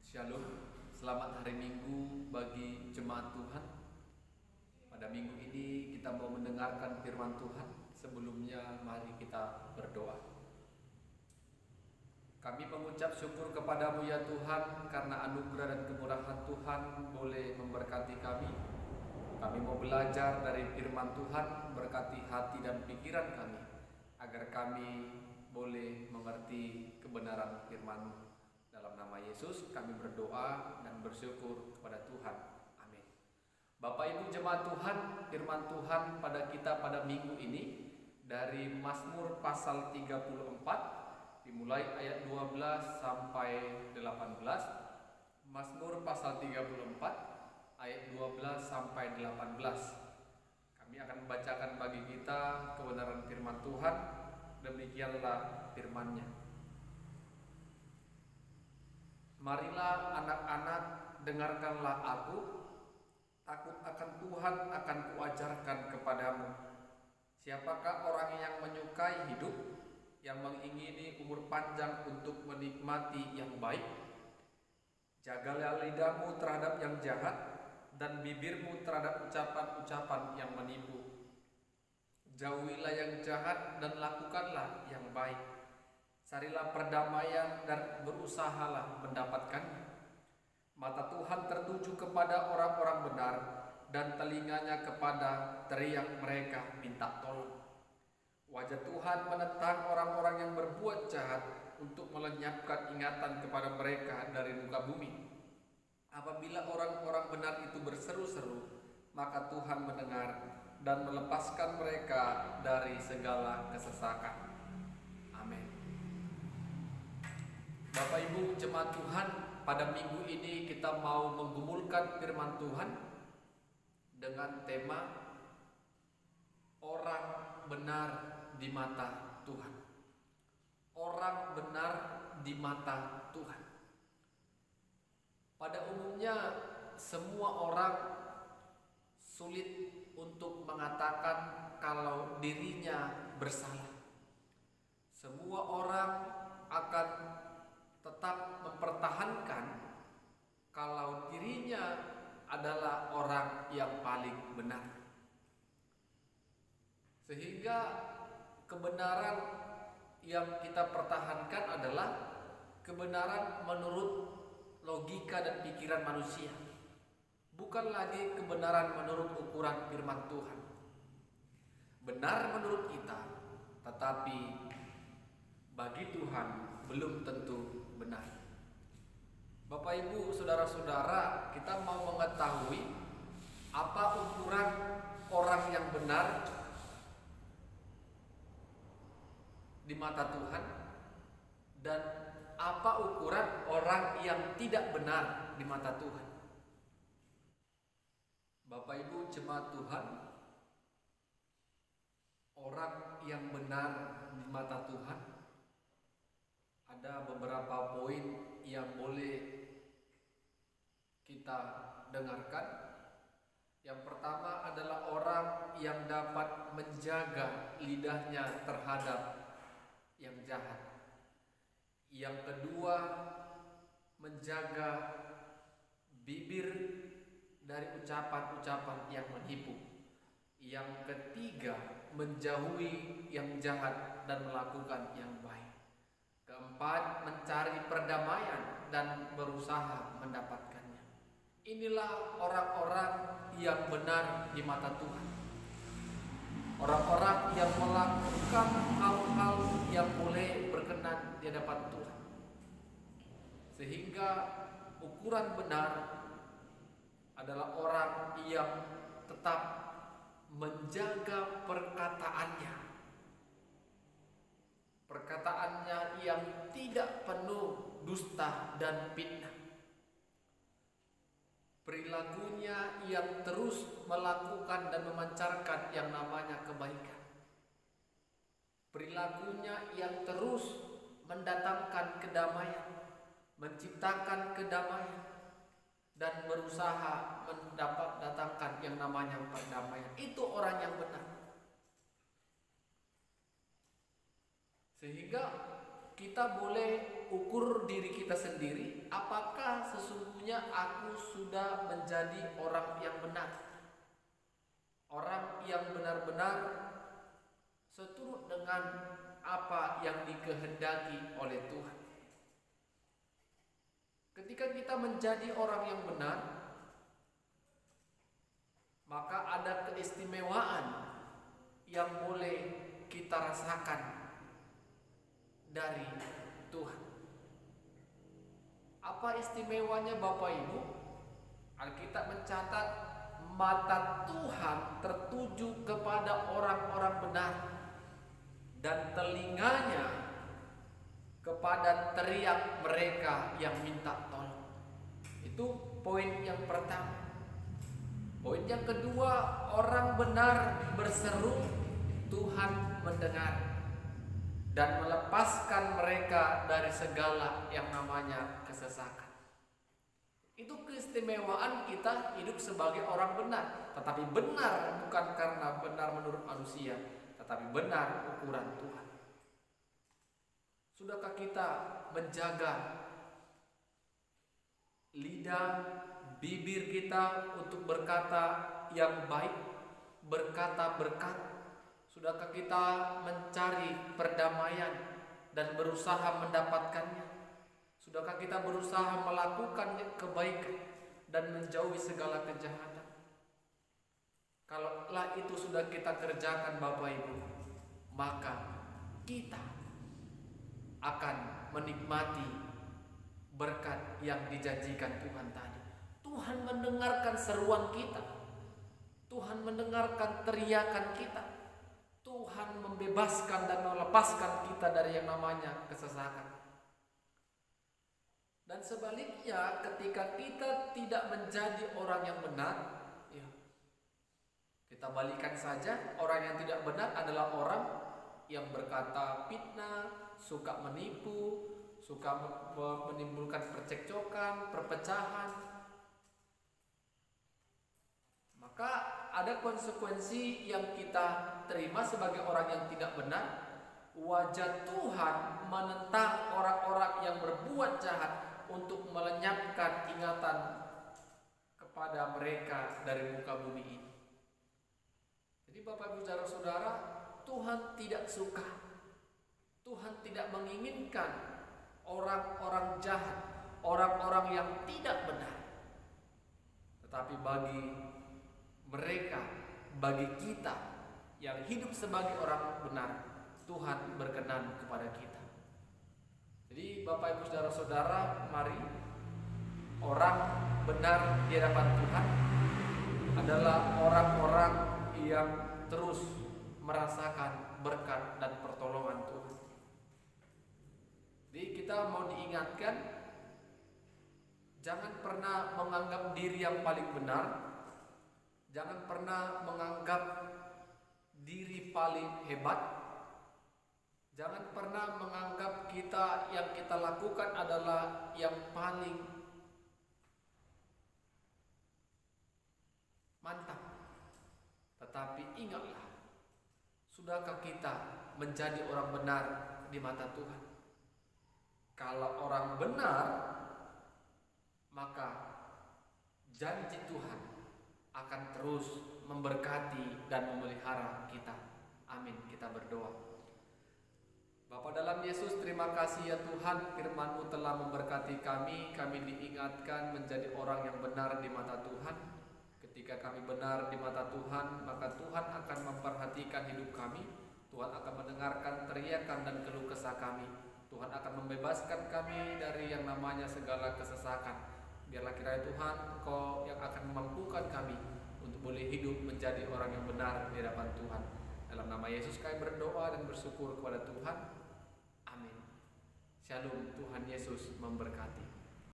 Shalom, selamat hari Minggu bagi jemaat Tuhan. Pada minggu ini kita mau mendengarkan firman Tuhan. Sebelumnya mari kita berdoa. Kami mengucap syukur kepadamu ya Tuhan, karena anugerah dan kemurahan Tuhan boleh memberkati kami. Kami mau belajar dari firman Tuhan, berkati hati dan pikiran kami, agar kami boleh mengerti kebenaran firman-Mu. Dalam nama Yesus kami berdoa dan bersyukur kepada Tuhan. Amin. Bapak Ibu jemaat Tuhan, firman Tuhan pada kita pada minggu ini dari Mazmur pasal 34, dimulai ayat 12 sampai 18. Mazmur pasal 34 ayat 12 sampai 18. Kami akan membacakan bagi kita kebenaran firman Tuhan. Demikianlah firman-Nya. Marilah anak-anak, dengarkanlah aku, takut akan Tuhan akan kuajarkan kepadamu. Siapakah orang yang menyukai hidup, yang mengingini umur panjang untuk menikmati yang baik? Jagalah lidahmu terhadap yang jahat, dan bibirmu terhadap ucapan-ucapan yang menipu. Jauhilah yang jahat dan lakukanlah yang baik. Carilah perdamaian dan berusahalah mendapatkannya. Mata Tuhan tertuju kepada orang-orang benar, dan telinganya kepada teriak mereka minta tolong. Wajah Tuhan menentang orang-orang yang berbuat jahat, untuk melenyapkan ingatan kepada mereka dari muka bumi. Apabila orang-orang benar itu berseru-seru, maka Tuhan mendengar dan melepaskan mereka dari segala kesesakan. Amin. Bapak Ibu jemaat Tuhan, pada minggu ini kita mau menggumulkan firman Tuhan dengan tema orang benar di mata Tuhan. Orang benar di mata Tuhan. Pada umumnya semua orang sulit untuk mengatakan kalau dirinya bersalah. Semua orang akan tetap mempertahankan kalau dirinya adalah orang yang paling benar. Sehingga kebenaran yang kita pertahankan adalah kebenaran menurut logika dan pikiran manusia, bukan lagi kebenaran menurut ukuran firman Tuhan. Benar menurut kita, tetapi bagi Tuhan belum tentu benar. Bapak Ibu, saudara-saudara, kita mau mengetahui apa ukuran orang yang benar di mata Tuhan dan apa ukuran orang yang tidak benar di mata Tuhan. Bapak Ibu jemaat Tuhan, orang yang benar di mata Tuhan, ada beberapa poin yang boleh kita dengarkan. Yang pertama adalah orang yang dapat menjaga lidahnya terhadap yang jahat. Yang kedua, menjaga bibir dari ucapan-ucapan yang menipu. Yang ketiga, menjauhi yang jahat dan melakukan yang baik. Keempat, mencari perdamaian dan berusaha mendapatkannya. Inilah orang-orang yang benar di mata Tuhan. Orang-orang yang melakukan hal-hal yang boleh berkenan di hadapan Tuhan. Sehingga ukuran benar adalah orang yang tetap menjaga perkataannya. Perkataannya yang tidak penuh dusta dan fitnah. Perilakunya yang terus melakukan dan memancarkan yang namanya kebaikan. Perilakunya yang terus mendatangkan kedamaian, menciptakan kedamaian, dan berusaha mendatangkan yang namanya perdamaian. Itu orang yang benar. Sehingga kita boleh ukur diri kita sendiri, apakah sesungguhnya aku sudah menjadi orang yang benar, orang yang benar-benar seturut dengan apa yang dikehendaki oleh Tuhan. Ketika kita menjadi orang yang benar, maka ada keistimewaan yang boleh kita rasakan dari Tuhan. Apa istimewanya Bapak Ibu? Alkitab mencatat mata Tuhan tertuju kepada orang-orang benar dan telinganya kepada teriak mereka yang minta tolong. Itu poin yang pertama. Poin yang kedua, orang benar berseru, Tuhan mendengar dan melepaskan mereka dari segala yang namanya kesesakan. Itu keistimewaan kita hidup sebagai orang benar. Tetapi benar bukan karena benar menurut manusia, tetapi benar ukuran Tuhan. Sudahkah kita menjaga lidah, bibir kita untuk berkata yang baik, berkata berkat? Sudahkah kita mencari perdamaian dan berusaha mendapatkannya? Sudahkah kita berusaha melakukan kebaikan dan menjauhi segala kejahatan? Kalaulah itu sudah kita kerjakan Bapak Ibu, maka kita akan menikmati berkat yang dijanjikan Tuhan tadi. Tuhan mendengarkan seruan kita, Tuhan mendengarkan teriakan kita, Tuhan membebaskan dan melepaskan kita dari yang namanya kesesakan. Dan sebaliknya, ketika kita tidak menjadi orang yang benar, ya, kita balikan saja, orang yang tidak benar adalah orang yang berkata fitnah, suka menipu, suka menimbulkan percekcokan, perpecahan. Maka ada konsekuensi yang kita terima sebagai orang yang tidak benar. Wajah Tuhan menentang orang-orang yang berbuat jahat untuk melenyapkan ingatan kepada mereka dari muka bumi ini. Jadi Bapak Ibu saudara-saudara, Tuhan tidak suka, Tuhan tidak menginginkan orang-orang jahat, orang-orang yang tidak benar. Tetapi bagi mereka, bagi kita yang hidup sebagai orang benar, Tuhan berkenan kepada kita. Jadi Bapak Ibu saudara-saudara, mari orang benar di hadapan Tuhan adalah orang-orang yang terus merasakan berkat dan pertolongan Tuhan. Jadi kita mau diingatkan, jangan pernah menganggap diri yang paling benar, jangan pernah menganggap diri paling hebat. Jangan pernah menganggap yang kita lakukan adalah yang paling mantap. Tetapi ingatlah, sudahkah kita menjadi orang benar di mata Tuhan? Kalau orang benar, maka janji Tuhan akan terus memberkati dan memelihara kita. Amin. Kita berdoa. Bapa dalam Yesus, terima kasih ya Tuhan, firman-Mu telah memberkati kami. Kami diingatkan menjadi orang yang benar di mata Tuhan. Ketika kami benar di mata Tuhan, maka Tuhan akan memperhatikan hidup kami. Tuhan akan mendengarkan teriakan dan keluh kesah kami. Tuhan akan membebaskan kami dari yang namanya segala kesesakan. Biarlah kiranya Tuhan, Engkau yang akan memampukan kami untuk boleh hidup menjadi orang yang benar di hadapan Tuhan. Dalam nama Yesus kami berdoa dan bersyukur kepada Tuhan. Amin. Shalom, Tuhan Yesus memberkati.